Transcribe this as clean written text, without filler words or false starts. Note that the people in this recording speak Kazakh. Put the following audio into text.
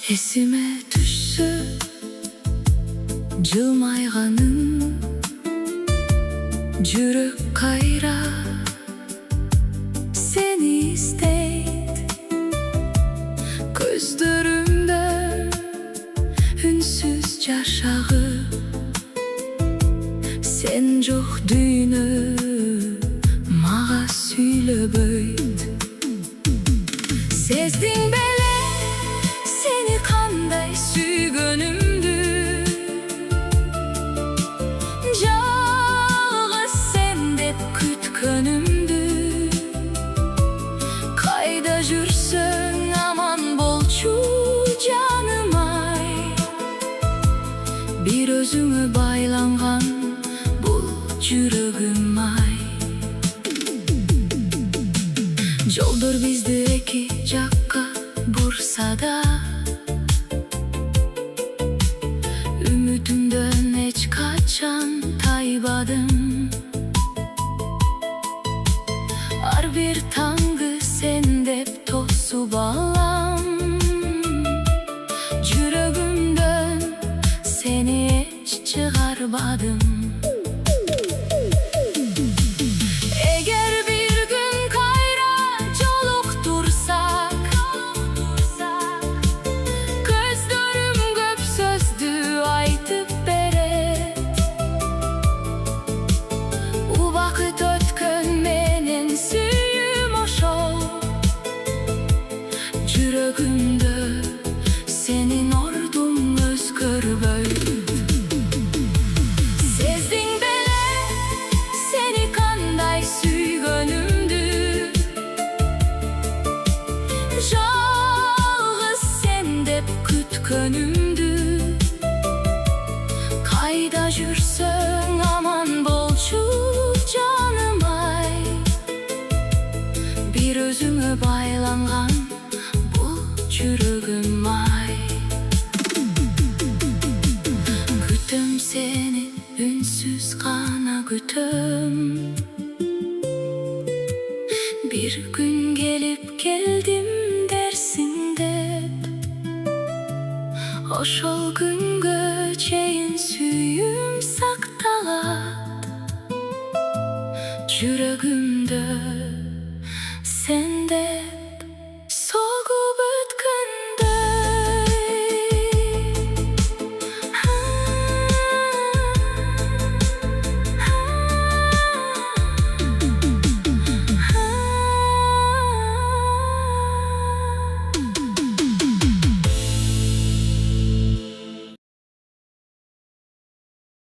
Esime düşsü jılmayğanın, жүрек кайра seni isteydi. Gözlerimde ünsüz жашагы, sen жоқ дүйнө мага сүйлөбөйт. Сездиң беле seni kanday süygönümdü, жалғыз sen деп күткөнүмдү. Кайда жүрсөң аман болчу жаным ай, бир өзүңө байланган бул жүрөгүм ай. Жолдор бизди эки жакка бурса да, ümitümden hiç kaçan taybadım. Ar bir tangı sen dep tosu bağlam, жүрөгүмдөн seni hiç çıgarmadım. Eğer bir gün kayra joluktursak, gözlerim köp sözdü aytıp beret. U vakit ötkön menen sүйüm oşol, жүрөгүмдө senin ordun özgörböйт. Сездиң беле seni kanday süygönүмдү, жалгыз sen деп күткөнүмдү. Kayda жүрсөң аман болчу жаным ай, бир өзүңө байланган бул жүрөгүм ай. Күтөм seni ünsüz гана күтөm, bir gün gelip geldim dersin деп. Ошол күнгө чейин сүйүм сакталат, жүрөгүмдө сен деп.